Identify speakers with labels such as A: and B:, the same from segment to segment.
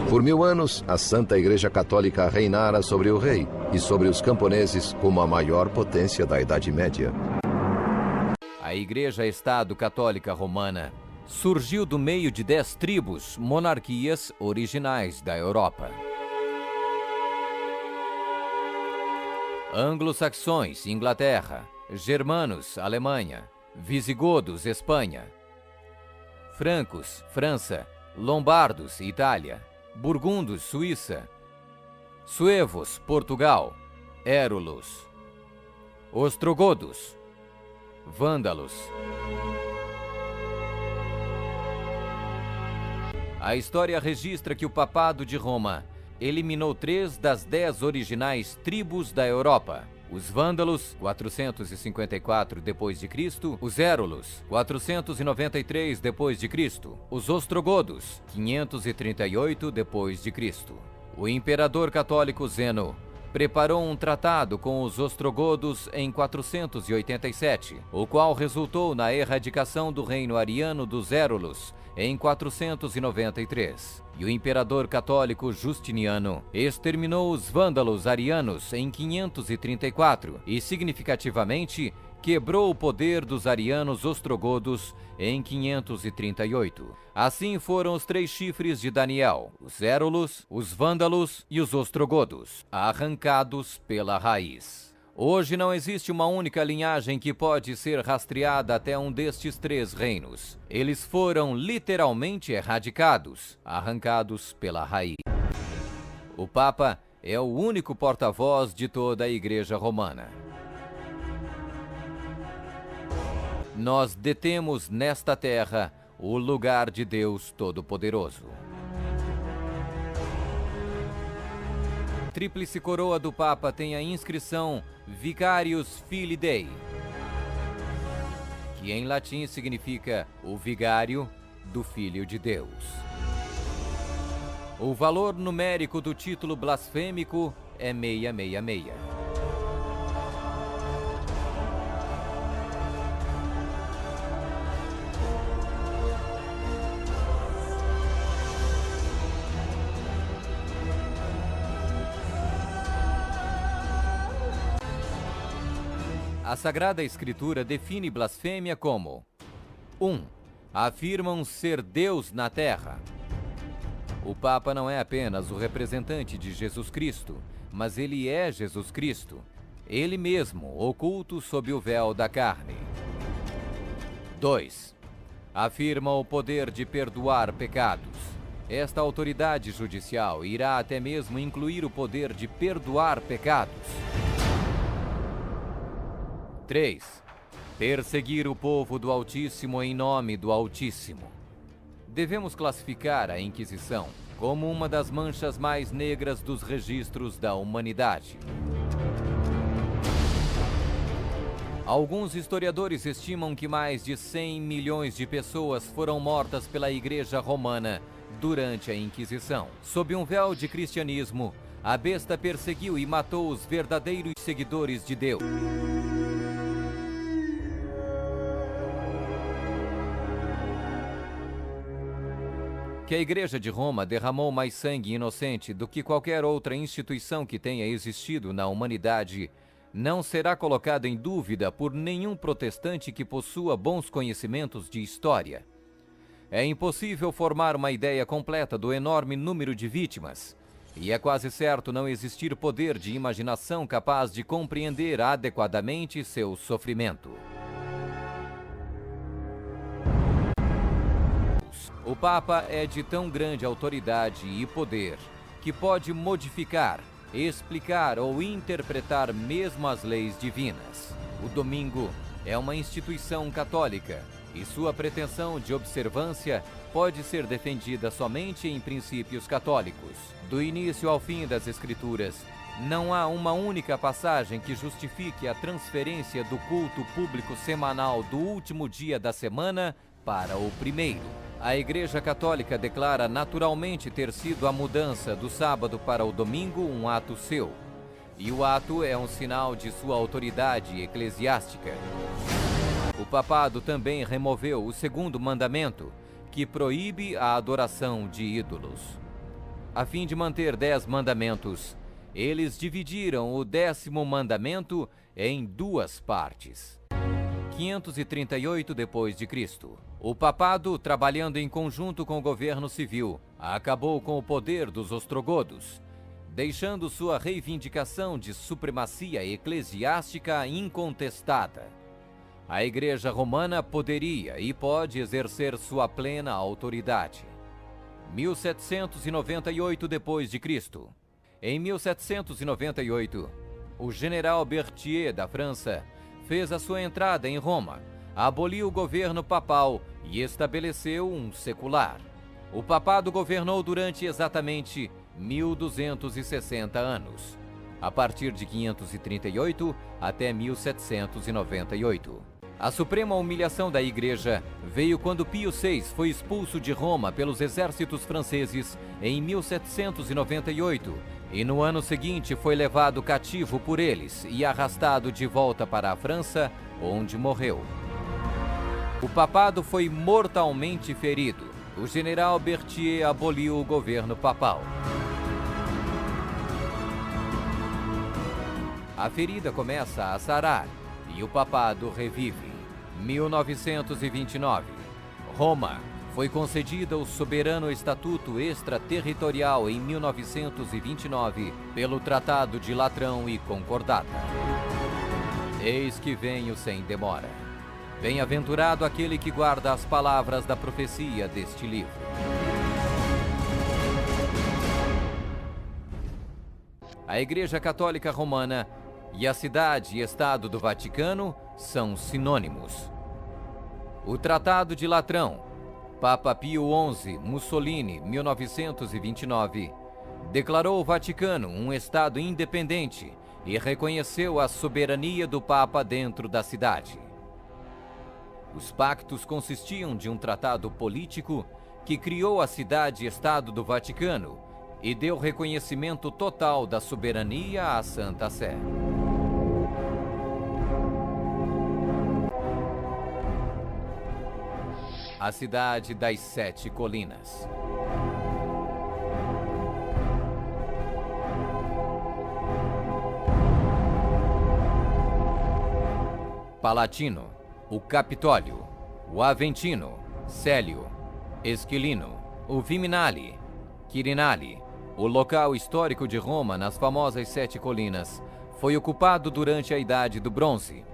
A: Por 1000 anos, a Santa Igreja Católica reinara sobre o rei e sobre os camponeses como a maior potência da Idade Média.
B: A Igreja-Estado Católica Romana surgiu do meio de 10 tribos, monarquias originais da Europa. Anglo-saxões, Inglaterra; germanos, Alemanha; visigodos, Espanha; francos, França; lombardos, Itália; burgundos, Suíça; suevos, Portugal; érulos; ostrogodos; vândalos. A história registra que o Papado de Roma eliminou 3 das 10 originais tribos da Europa: os vândalos, 454 d.C., os érulos, 493 d.C., os ostrogodos, 538 d.C. O imperador católico Zeno preparou um tratado com os ostrogodos em 487, o qual resultou na erradicação do reino ariano dos érulos em 493. E o imperador católico Justiniano exterminou os vândalos arianos em 534 e, significativamente, quebrou o poder dos arianos ostrogodos em 538. Assim foram os 3 chifres de Daniel: os érulos, os vândalos e os ostrogodos, arrancados pela raiz. Hoje não existe uma única linhagem que pode ser rastreada até um destes 3 reinos. Eles foram literalmente erradicados, arrancados pela raiz. O Papa é o único porta-voz de toda a Igreja Romana. Nós detemos nesta terra o lugar de Deus Todo-Poderoso. A tríplice coroa do Papa tem a inscrição Vicarius Filii Dei, que em latim significa o vigário do Filho de Deus. O valor numérico do título blasfêmico é 666. A Sagrada Escritura define blasfêmia como 1. Afirmam ser Deus na terra. O Papa não é apenas o representante de Jesus Cristo, mas ele é Jesus Cristo, ele mesmo oculto sob o véu da carne. 2. Afirma o poder de perdoar pecados. Esta autoridade judicial irá até mesmo incluir o poder de perdoar pecados. 3. Perseguir o povo do Altíssimo em nome do Altíssimo. Devemos classificar a Inquisição como uma das manchas mais negras dos registros da humanidade. Alguns historiadores estimam que mais de 100 milhões de pessoas foram mortas pela Igreja Romana durante a Inquisição. Sob um véu de cristianismo, a besta perseguiu e matou os verdadeiros seguidores de Deus. Que a Igreja de Roma derramou mais sangue inocente do que qualquer outra instituição que tenha existido na humanidade não será colocada em dúvida por nenhum protestante que possua bons conhecimentos de história. É impossível formar uma ideia completa do enorme número de vítimas, e é quase certo não existir poder de imaginação capaz de compreender adequadamente seu sofrimento. O Papa é de tão grande autoridade e poder que pode modificar, explicar ou interpretar mesmo as leis divinas. O domingo é uma instituição católica e sua pretensão de observância pode ser defendida somente em princípios católicos. Do início ao fim das Escrituras, não há uma única passagem que justifique a transferência do culto público semanal do último dia da semana para o primeiro. A Igreja Católica declara naturalmente ter sido a mudança do sábado para o domingo um ato seu, e o ato é um sinal de sua autoridade eclesiástica. O papado também removeu o segundo mandamento, que proíbe a adoração de ídolos. A fim de manter 10 mandamentos, eles dividiram o 10º mandamento em 2 partes. 538 d.C. O papado, trabalhando em conjunto com o governo civil, acabou com o poder dos ostrogodos, deixando sua reivindicação de supremacia eclesiástica incontestada. A Igreja Romana poderia e pode exercer sua plena autoridade. 1798 d.C. Em 1798, o general Berthier da França fez a sua entrada em Roma, aboliu o governo papal e estabeleceu um secular. O papado governou durante exatamente 1260 anos, a partir de 538 até 1798. A suprema humilhação da Igreja veio quando Pio VI foi expulso de Roma pelos exércitos franceses em 1798 e no ano seguinte foi levado cativo por eles e arrastado de volta para a França, onde morreu. O papado foi mortalmente ferido. O general Berthier aboliu o governo papal. A ferida começa a sarar e o papado revive. 1929. Roma foi concedida o soberano estatuto extraterritorial em 1929 pelo Tratado de Latrão e Concordata. Eis que venho sem demora. Bem-aventurado aquele que guarda as palavras da profecia deste livro. A Igreja Católica Romana e a cidade e estado do Vaticano são sinônimos. O Tratado de Latrão, Papa Pio XI, Mussolini, 1929, declarou o Vaticano um estado independente e reconheceu a soberania do Papa dentro da cidade. Os pactos consistiam de um tratado político que criou a cidade-estado do Vaticano e deu reconhecimento total da soberania à Santa Sé. A cidade das 7 colinas. Palatino, o Capitólio, o Aventino, Célio, Esquilino, o Viminale, Quirinale, o local histórico de Roma nas famosas 7 colinas, foi ocupado durante a Idade do Bronze.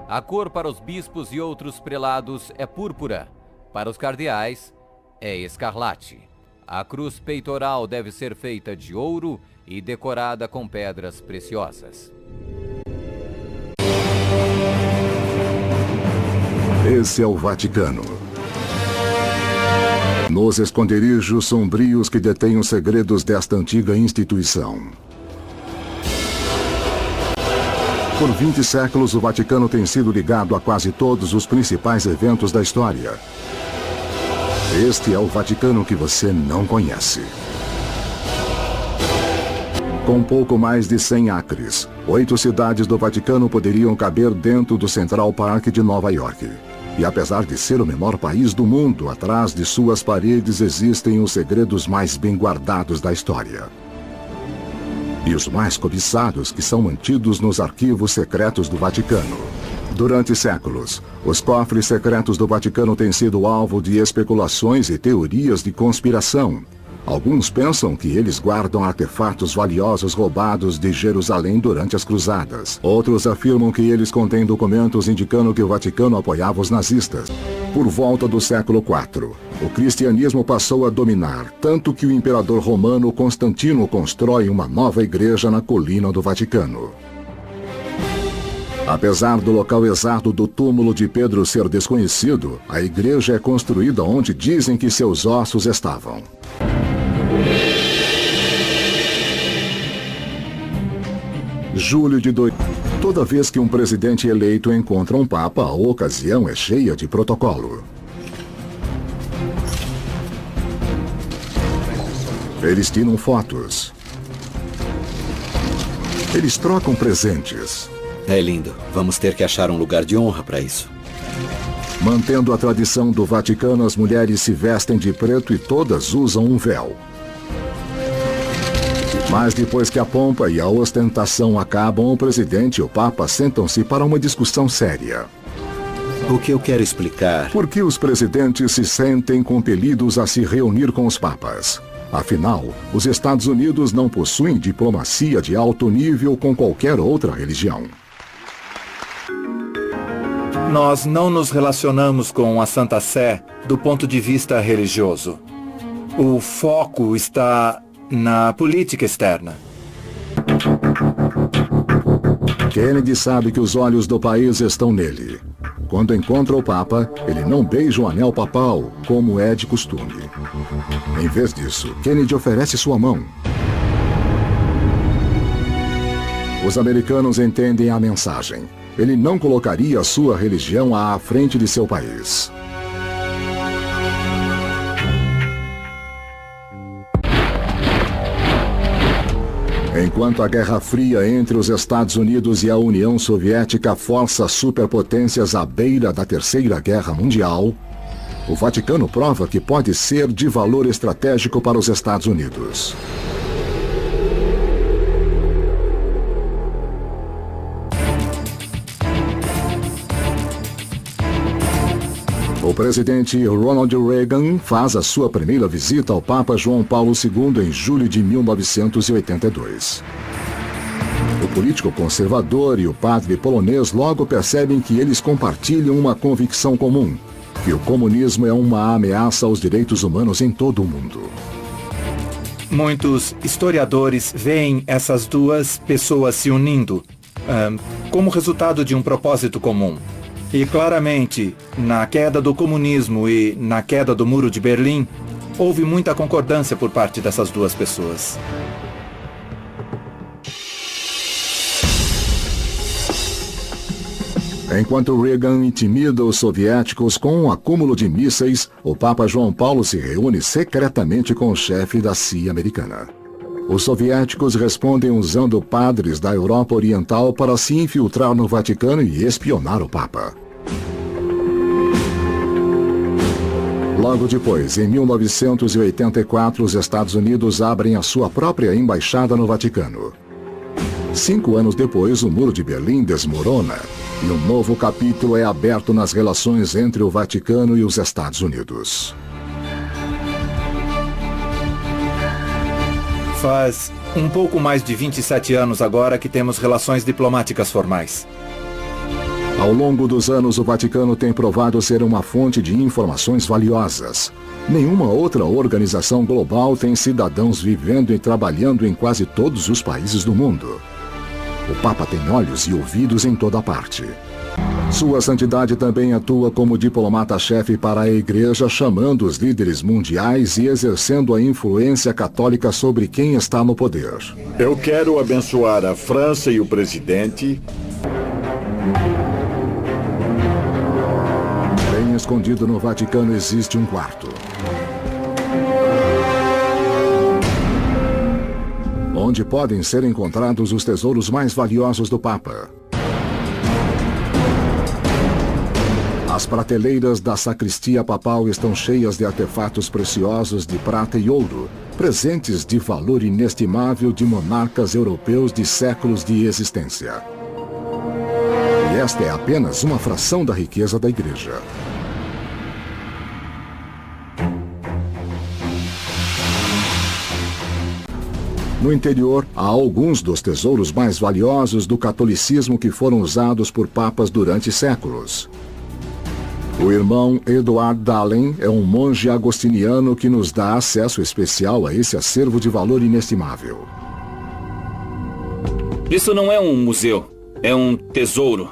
B: A cor para os bispos e outros prelados é púrpura, para os cardeais é escarlate. A cruz peitoral deve ser feita de ouro e decorada com pedras preciosas.
C: Esse é o Vaticano. Nos esconderijos sombrios que detêm os segredos desta antiga instituição. Por 20 séculos, o Vaticano tem sido ligado a quase todos os principais eventos da história. Este é o Vaticano que você não conhece. Com pouco mais de 100 acres, 8 cidades do Vaticano poderiam caber dentro do Central Park de Nova York. E apesar de ser o menor país do mundo, atrás de suas paredes existem os segredos mais bem guardados da história. E os mais cobiçados que são mantidos nos arquivos secretos do Vaticano. Durante séculos, os cofres secretos do Vaticano têm sido alvo de especulações e teorias de conspiração. Alguns pensam que eles guardam artefatos valiosos roubados de Jerusalém durante as cruzadas. Outros afirmam que eles contêm documentos indicando que o Vaticano apoiava os nazistas. Por volta do século IV, o cristianismo passou a dominar, tanto que o imperador romano Constantino constrói uma nova igreja na colina do Vaticano. Apesar do local exato do túmulo de Pedro ser desconhecido, a igreja é construída onde dizem que seus ossos estavam. Julho de 2000. Toda vez que um presidente eleito encontra um papa, a ocasião é cheia de protocolo. Eles tiram fotos. Eles trocam presentes.
D: É lindo. Vamos ter que achar um lugar de honra para isso.
C: Mantendo a tradição do Vaticano, as mulheres se vestem de preto e todas usam um véu. Mas depois que a pompa e a ostentação acabam, o presidente e o Papa sentam-se para uma discussão séria.
D: O que eu quero explicar...
C: Por que os presidentes se sentem compelidos a se reunir com os papas? Afinal, os Estados Unidos não possuem diplomacia de alto nível com qualquer outra religião.
E: Nós não nos relacionamos com a Santa Sé do ponto de vista religioso. O foco está na política externa.
C: Kennedy sabe que os olhos do país estão nele. Quando encontra o Papa, ele não beija o anel papal, como é de costume. Em vez disso, Kennedy oferece sua mão. Os americanos entendem a mensagem. Ele não colocaria sua religião à frente de seu país. Enquanto a Guerra Fria entre os Estados Unidos e a União Soviética força superpotências à beira da Terceira Guerra Mundial, o Vaticano prova que pode ser de valor estratégico para os Estados Unidos. O presidente Ronald Reagan faz a sua primeira visita ao Papa João Paulo II em julho de 1982. O político conservador e o padre polonês logo percebem que eles compartilham uma convicção comum, que o comunismo é uma ameaça aos direitos humanos em todo o mundo.
E: Muitos historiadores veem essas duas pessoas se unindo como resultado de um propósito comum. E claramente, na queda do comunismo e na queda do Muro de Berlim, houve muita concordância por parte dessas duas pessoas.
C: Enquanto Reagan intimida os soviéticos com um acúmulo de mísseis, o Papa João Paulo se reúne secretamente com o chefe da CIA americana. Os soviéticos respondem usando padres da Europa Oriental para se infiltrar no Vaticano e espionar o Papa. Logo depois, em 1984, os Estados Unidos abrem a sua própria embaixada no Vaticano. 5 anos depois, o Muro de Berlim desmorona e um novo capítulo é aberto nas relações entre o Vaticano e os Estados Unidos.
E: Faz um pouco mais de 27 anos agora que temos relações diplomáticas formais.
C: Ao longo dos anos, o Vaticano tem provado ser uma fonte de informações valiosas. Nenhuma outra organização global tem cidadãos vivendo e trabalhando em quase todos os países do mundo. O Papa tem olhos e ouvidos em toda parte. Sua Santidade também atua como diplomata-chefe para a Igreja, chamando os líderes mundiais e exercendo a influência católica sobre quem está no poder.
F: Eu quero abençoar a França e o presidente.
C: Bem escondido no Vaticano existe um quarto, onde podem ser encontrados os tesouros mais valiosos do Papa. As prateleiras da sacristia papal estão cheias de artefatos preciosos de prata e ouro, presentes de valor inestimável de monarcas europeus de séculos de existência. E esta é apenas uma fração da riqueza da Igreja. No interior, há alguns dos tesouros mais valiosos do catolicismo que foram usados por papas durante séculos. O irmão Edward Dahlen é um monge agostiniano que nos dá acesso especial a esse acervo de valor inestimável.
G: Isso não é um museu, é um tesouro.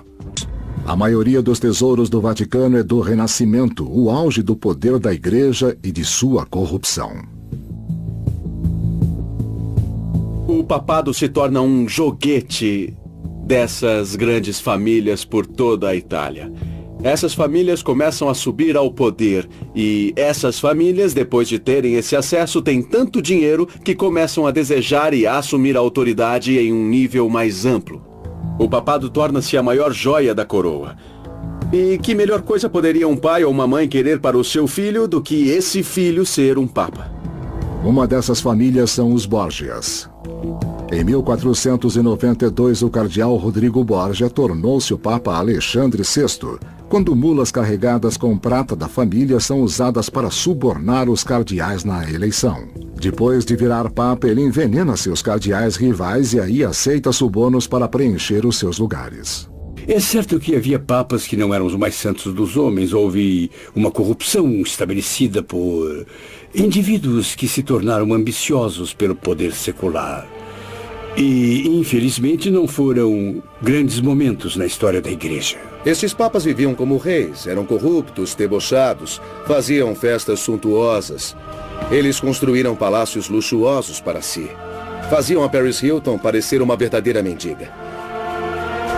C: A maioria dos tesouros do Vaticano é do Renascimento, o auge do poder da Igreja e de sua corrupção.
D: O papado se torna um joguete dessas grandes famílias por toda a Itália. Essas famílias começam a subir ao poder e essas famílias, depois de terem esse acesso, têm tanto dinheiro que começam a desejar e a assumir a autoridade em um nível mais amplo. O papado torna-se a maior joia da coroa. E que melhor coisa poderia um pai ou uma mãe querer para o seu filho do que esse filho ser um papa?
C: Uma dessas famílias são os Borgias. Em 1492, o cardeal Rodrigo Borgia tornou-se o Papa Alexandre VI, quando mulas carregadas com prata da família são usadas para subornar os cardeais na eleição. Depois de virar Papa, ele envenena seus cardeais rivais e aí aceita subornos para preencher os seus lugares.
H: É certo que havia papas que não eram os mais santos dos homens. Houve uma corrupção estabelecida por indivíduos que se tornaram ambiciosos pelo poder secular. E, infelizmente, não foram grandes momentos na história da igreja.
I: Esses papas viviam como reis, eram corruptos, debochados, faziam festas suntuosas. Eles construíram palácios luxuosos para si. Faziam a Paris Hilton parecer uma verdadeira mendiga.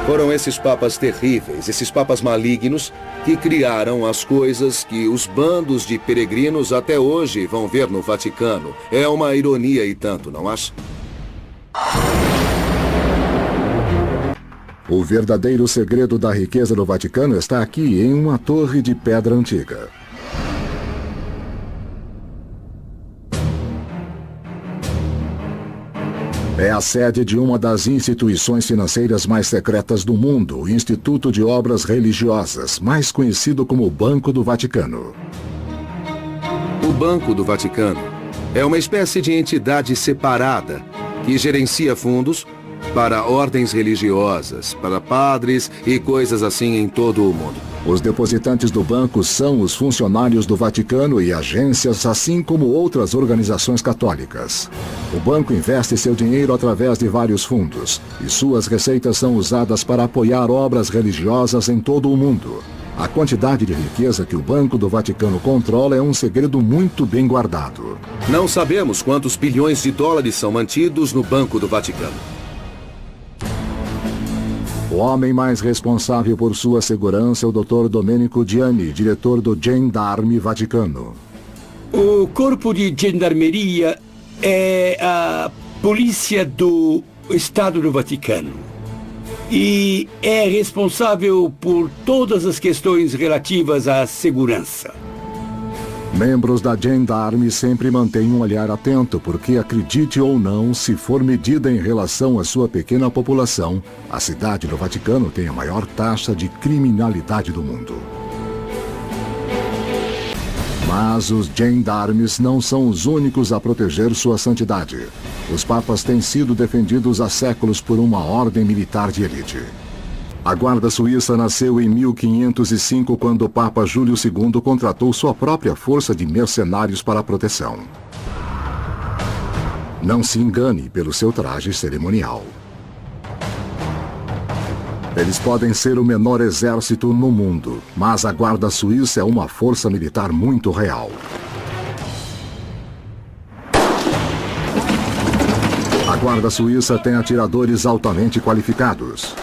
I: Foram esses papas terríveis, esses papas malignos, que criaram as coisas que os bandos de peregrinos até hoje vão ver no Vaticano. É uma ironia e tanto, não acha?
C: O verdadeiro segredo da riqueza do Vaticano está aqui em uma torre de pedra antiga. É a sede de uma das instituições financeiras mais secretas do mundo, o Instituto de Obras Religiosas, mais conhecido como Banco do Vaticano.
I: O Banco do Vaticano é uma espécie de entidade separada que gerencia fundos para ordens religiosas, para padres e coisas assim em todo o mundo.
C: Os depositantes do banco são os funcionários do Vaticano e agências, assim como outras organizações católicas. O banco investe seu dinheiro através de vários fundos, e suas receitas são usadas para apoiar obras religiosas em todo o mundo. A quantidade de riqueza que o Banco do Vaticano controla é um segredo muito bem guardado.
I: Não sabemos quantos bilhões de dólares são mantidos no Banco do Vaticano.
C: O homem mais responsável por sua segurança é o Dr. Domenico Gianni, diretor do Gendarme Vaticano.
H: O corpo de gendarmeria é a polícia do Estado do Vaticano e é responsável por todas as questões relativas à segurança.
C: Membros da Gendarme sempre mantêm um olhar atento, porque, acredite ou não, se for medida em relação à sua pequena população, a cidade do Vaticano tem a maior taxa de criminalidade do mundo. Mas os gendarmes não são os únicos a proteger sua santidade. Os papas têm sido defendidos há séculos por uma ordem militar de elite. A Guarda Suíça nasceu em 1505, quando o Papa Júlio II contratou sua própria força de mercenários para a proteção. Não se engane pelo seu traje cerimonial. Eles podem ser o menor exército no mundo, mas a Guarda Suíça é uma força militar muito real. A Guarda Suíça tem atiradores altamente qualificados,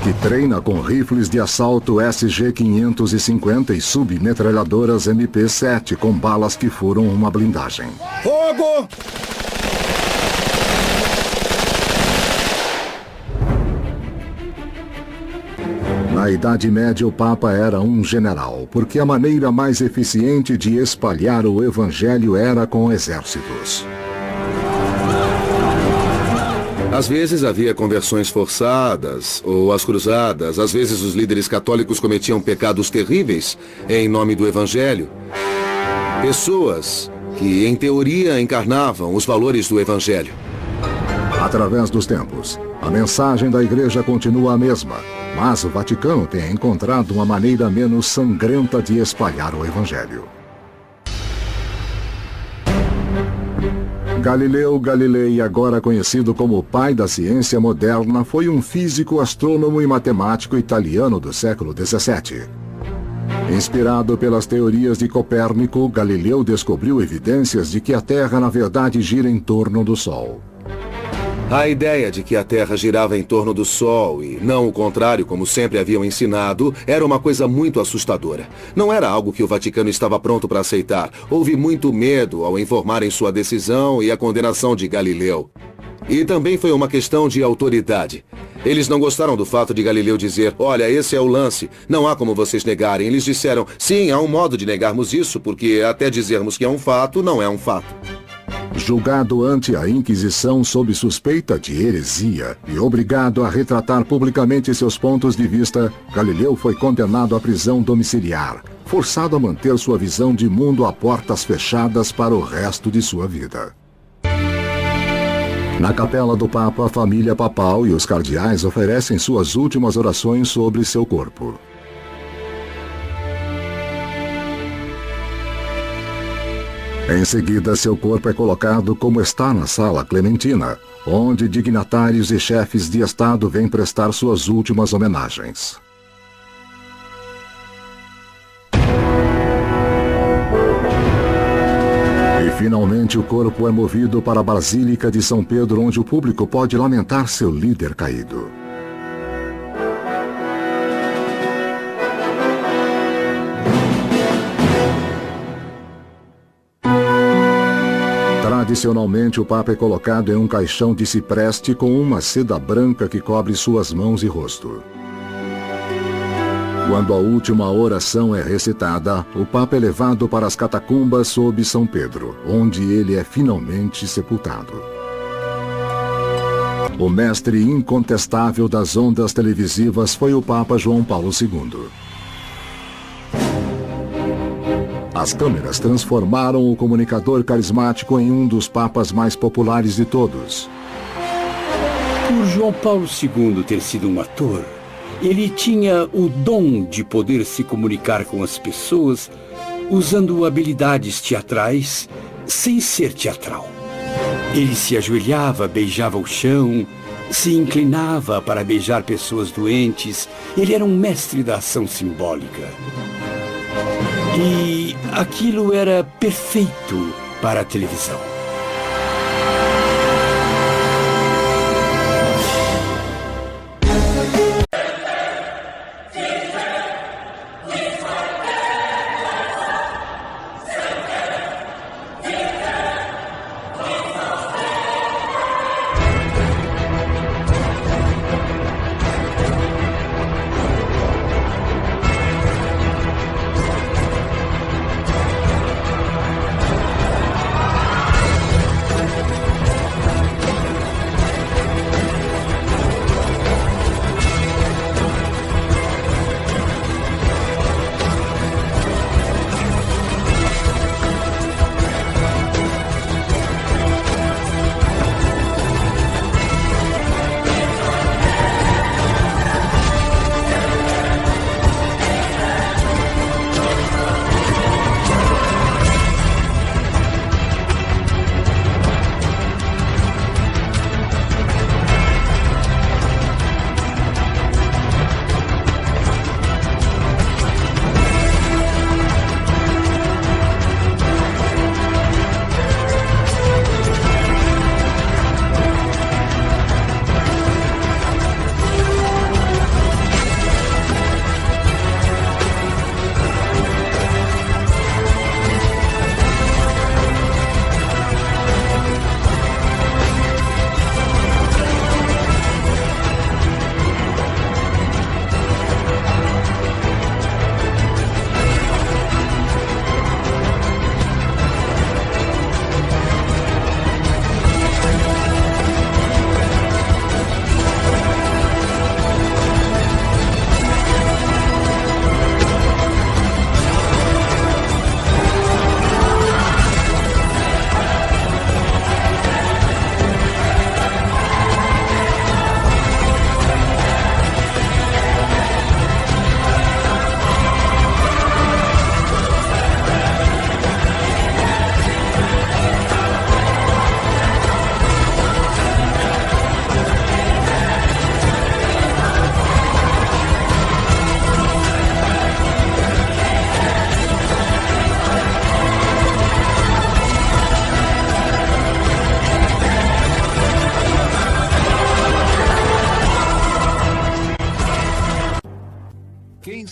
C: que treina com rifles de assalto SG-550 e submetralhadoras MP-7 com balas que furam uma blindagem.
I: Fogo!
C: Na Idade Média, o Papa era um general, porque a maneira mais eficiente de espalhar o Evangelho era com exércitos.
I: Às vezes havia conversões forçadas, ou as cruzadas. Às vezes os líderes católicos cometiam pecados terríveis em nome do Evangelho. Pessoas que, em teoria, encarnavam os valores do Evangelho.
C: Através dos tempos, a mensagem da Igreja continua a mesma, mas o Vaticano tem encontrado uma maneira menos sangrenta de espalhar o Evangelho. Galileu Galilei, agora conhecido como o pai da ciência moderna, foi um físico, astrônomo e matemático italiano do século XVII. Inspirado pelas teorias de Copérnico, Galileu descobriu evidências de que a Terra, na verdade, gira em torno do Sol.
I: A ideia de que a Terra girava em torno do Sol e não o contrário, como sempre haviam ensinado, era uma coisa muito assustadora. Não era algo que o Vaticano estava pronto para aceitar. Houve muito medo ao informarem sua decisão e a condenação de Galileu. E também foi uma questão de autoridade. Eles não gostaram do fato de Galileu dizer, olha, esse é o lance, não há como vocês negarem. Eles disseram, sim, há um modo de negarmos isso, porque até dizermos que é um fato, não é um fato.
C: Julgado ante a Inquisição sob suspeita de heresia e obrigado a retratar publicamente seus pontos de vista, Galileu foi condenado à prisão domiciliar, forçado a manter sua visão de mundo a portas fechadas para o resto de sua vida. Na capela do Papa, a família papal e os cardeais oferecem suas últimas orações sobre seu corpo. Em seguida, seu corpo é colocado como está na Sala Clementina, onde dignatários e chefes de Estado vêm prestar suas últimas homenagens. E finalmente o corpo é movido para a Basílica de São Pedro, onde o público pode lamentar seu líder caído. Tradicionalmente, o Papa é colocado em um caixão de cipreste com uma seda branca que cobre suas mãos e rosto. Quando a última oração é recitada, o Papa é levado para as catacumbas sob São Pedro, onde ele é finalmente sepultado. O mestre incontestável das ondas televisivas foi o Papa João Paulo II. As câmeras transformaram o comunicador carismático em um dos papas mais populares de todos.
H: Por João Paulo II ter sido um ator, ele tinha o dom de poder se comunicar com as pessoas usando habilidades teatrais sem ser teatral. Ele se ajoelhava, beijava o chão, se inclinava para beijar pessoas doentes. Ele era um mestre da ação simbólica. E aquilo era perfeito para a televisão.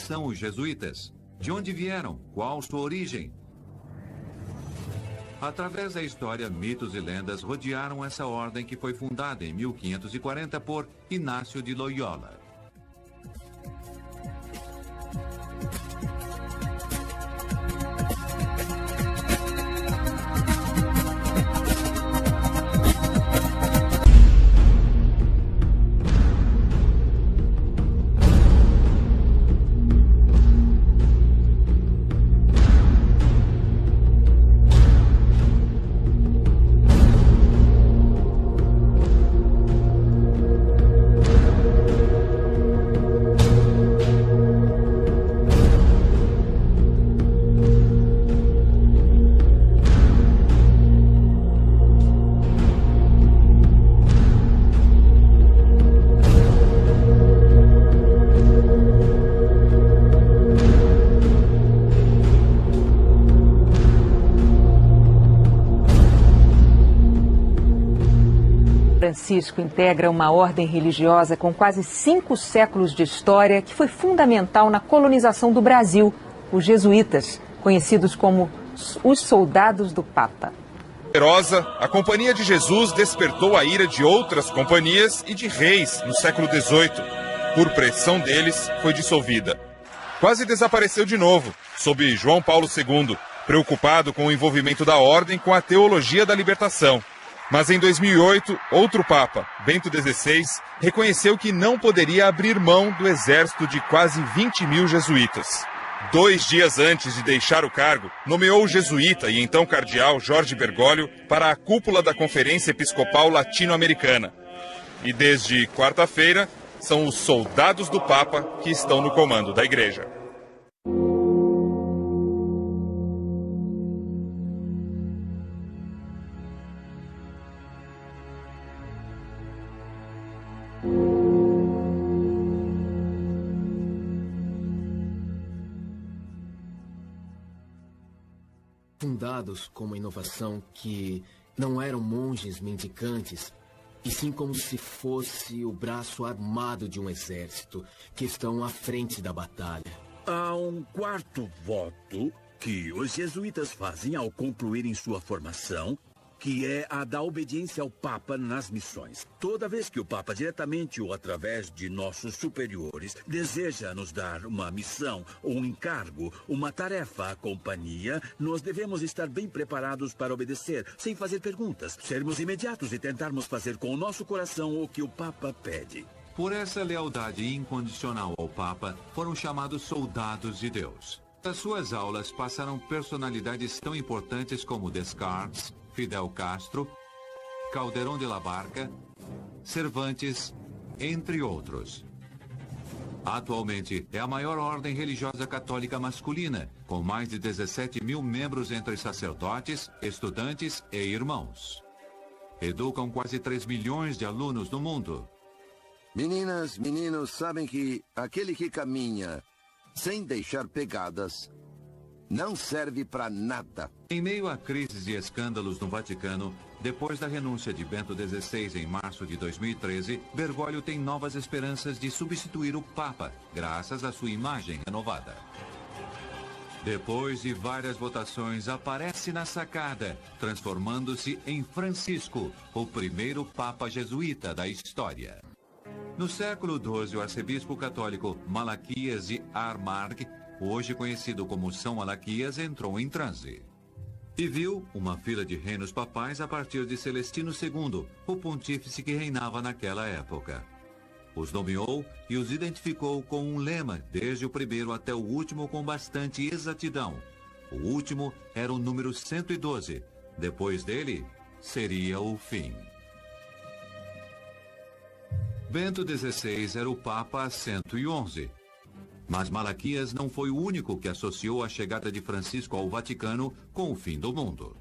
J: São os jesuítas? De onde vieram? Qual sua origem? Através da história, mitos e lendas rodearam essa ordem que foi fundada em 1540 por Inácio de Loyola.
K: Francisco integra uma ordem religiosa com quase 5 séculos de história que foi fundamental na colonização do Brasil, os jesuítas, conhecidos como os soldados do Papa.
L: Poderosa, a Companhia de Jesus despertou a ira de outras companhias e de reis no século XVIII. Por pressão deles, foi dissolvida. Quase desapareceu de novo, sob João Paulo II, preocupado com o envolvimento da ordem com a teologia da libertação. Mas em 2008, outro Papa, Bento XVI, reconheceu que não poderia abrir mão do exército de quase 20 mil jesuítas. 2 dias antes de deixar o cargo, nomeou o jesuíta e então cardeal Jorge Bergoglio para a cúpula da Conferência Episcopal Latino-Americana. E desde quarta-feira, são os soldados do Papa que estão no comando da Igreja.
M: Fundados com uma inovação que não eram monges mendicantes, e sim como se fosse o braço armado de um exército que estão à frente da batalha.
N: Há um quarto voto que os jesuítas fazem ao concluírem sua formação, que é a da obediência ao Papa nas missões. Toda vez que o Papa, diretamente ou através de nossos superiores, deseja nos dar uma missão, um encargo, uma tarefa à companhia, nós devemos estar bem preparados para obedecer, sem fazer perguntas, sermos imediatos e tentarmos fazer com o nosso coração o que o Papa pede.
J: Por essa lealdade incondicional ao Papa, foram chamados soldados de Deus. Nas suas aulas passaram personalidades tão importantes como Descartes, Fidel Castro, Calderón de la Barca, Cervantes, entre outros. Atualmente, é a maior ordem religiosa católica masculina, com mais de 17 mil membros entre sacerdotes, estudantes e irmãos. Educam quase 3 milhões de alunos no mundo.
A: Meninas, meninos, sabem que aquele que caminha sem deixar pegadas não serve para nada.
J: Em meio a crises e escândalos no Vaticano, depois da renúncia de Bento XVI em março de 2013, Bergoglio tem novas esperanças de substituir o Papa, graças à sua imagem renovada. Depois de várias votações, aparece na sacada, transformando-se em Francisco, o primeiro Papa jesuíta da história. No século XII, o arcebispo católico Malaquias de Armagh, hoje conhecido como São Malaquias, entrou em transe. E viu uma fila de reinos papais a partir de Celestino II, o pontífice que reinava naquela época. Os nomeou e os identificou com um lema, desde o primeiro até o último, com bastante exatidão. O último era o número 112. Depois dele, seria o fim. Bento XVI era o Papa 111. Mas Malaquias não foi o único que associou a chegada de Francisco ao Vaticano com o fim do mundo.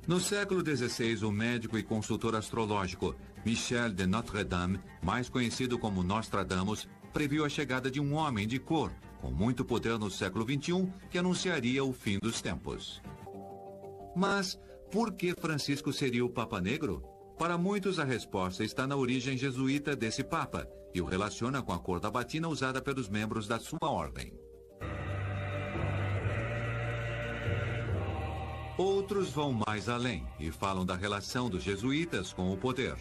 J: No século XVI, o médico e consultor astrológico Michel de Notre-Dame, mais conhecido como Nostradamus, previu a chegada de um homem de cor, com muito poder no século XXI, que anunciaria o fim dos tempos. Mas por que Francisco seria o Papa Negro? Para muitos, a resposta está na origem jesuíta desse Papa, e o relaciona com a cor da batina usada pelos membros da sua ordem. Outros vão mais além e falam da relação dos jesuítas com o poder.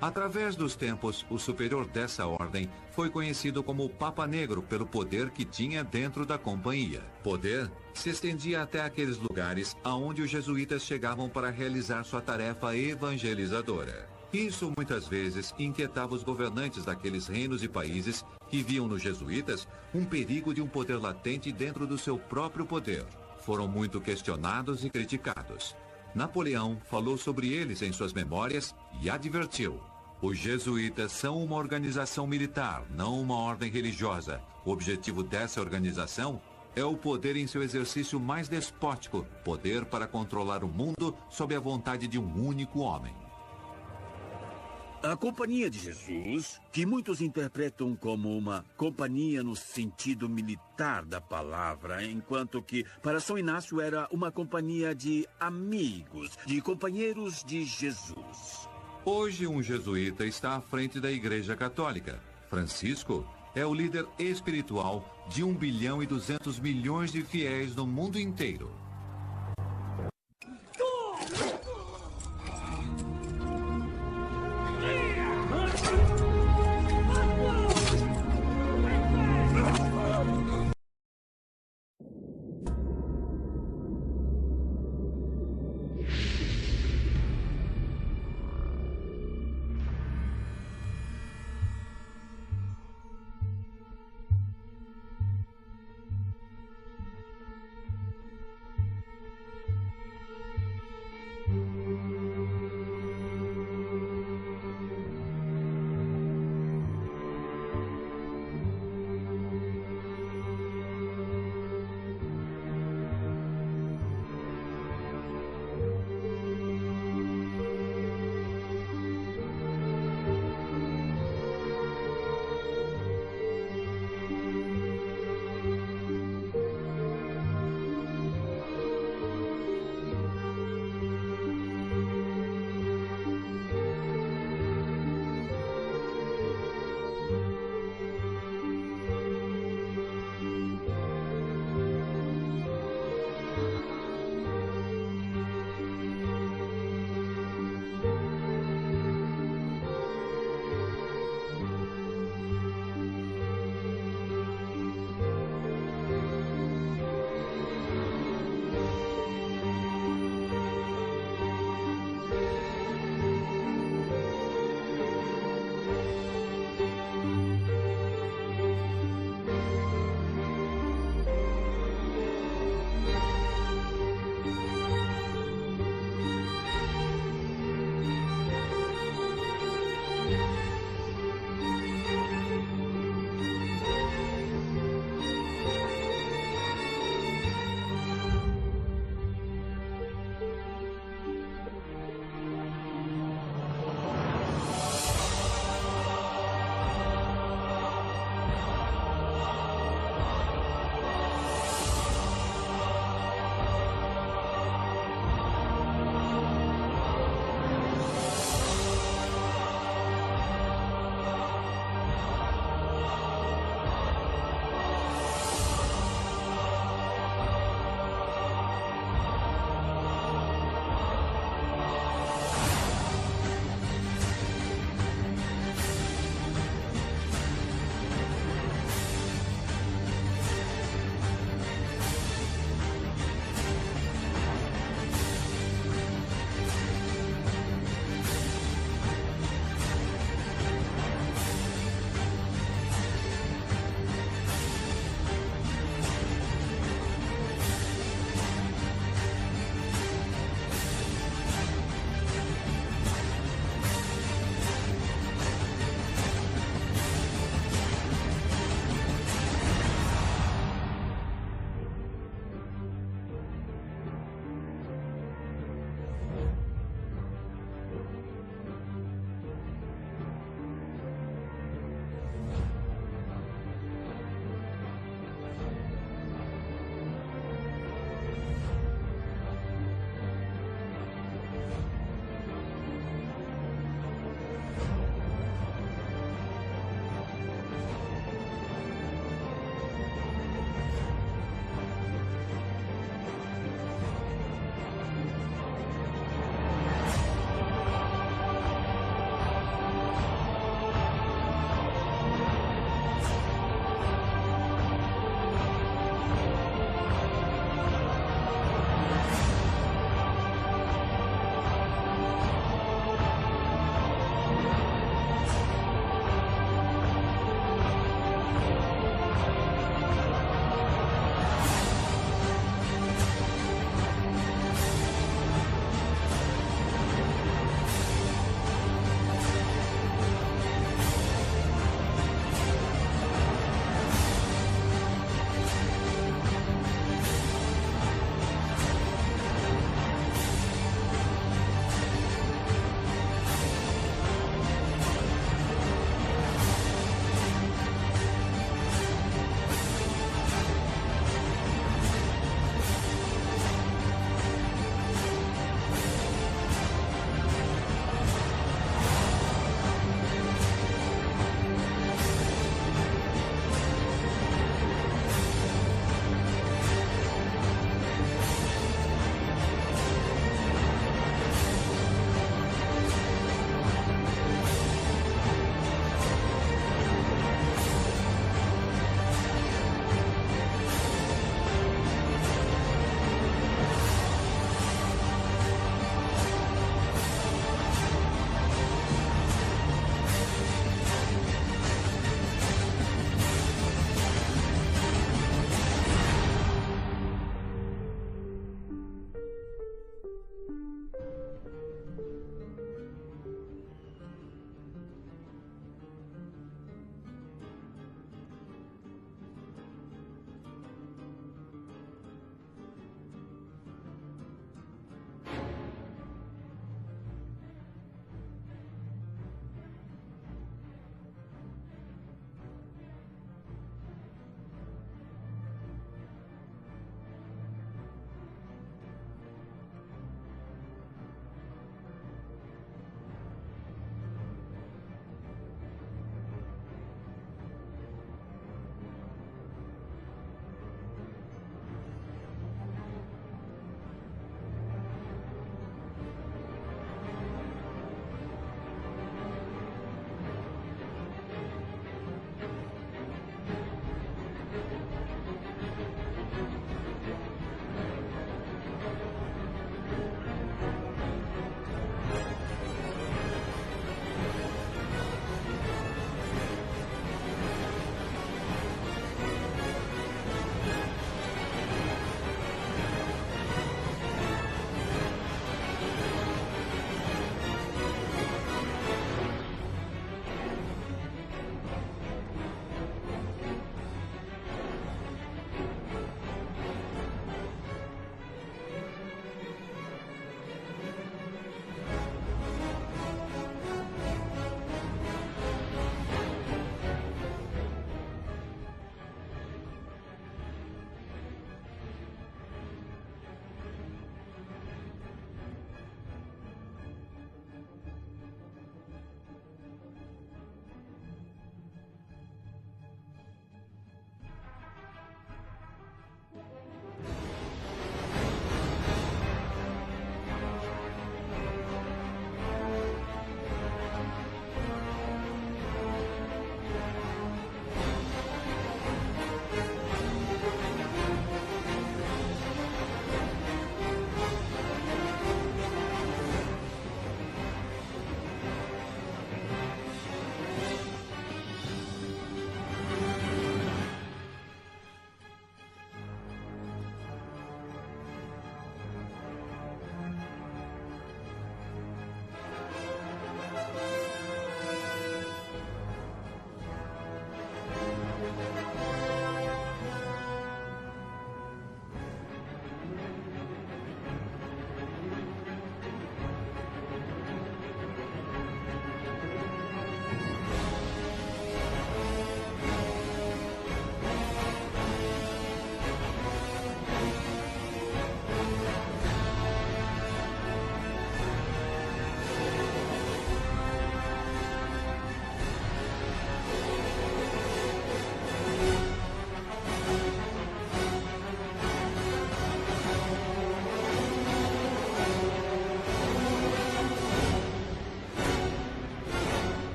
J: Através dos tempos, o superior dessa ordem foi conhecido como Papa Negro pelo poder que tinha dentro da companhia. Poder se estendia até aqueles lugares aonde os jesuítas chegavam para realizar sua tarefa evangelizadora. Isso muitas vezes inquietava os governantes daqueles reinos e países que viam nos jesuítas um perigo de um poder latente dentro do seu próprio poder. Foram muito questionados e criticados. Napoleão falou sobre eles em suas memórias e advertiu: os jesuítas são uma organização militar, não uma ordem religiosa. O objetivo dessa organização é o poder em seu exercício mais despótico, poder para controlar o mundo sob a vontade de um único homem.
N: A Companhia de Jesus, que muitos interpretam como uma companhia no sentido militar da palavra, enquanto que para São Inácio era uma companhia de amigos, de companheiros de Jesus.
J: Hoje um jesuíta está à frente da Igreja Católica. Francisco é o líder espiritual de 1,2 bilhão de fiéis no mundo inteiro.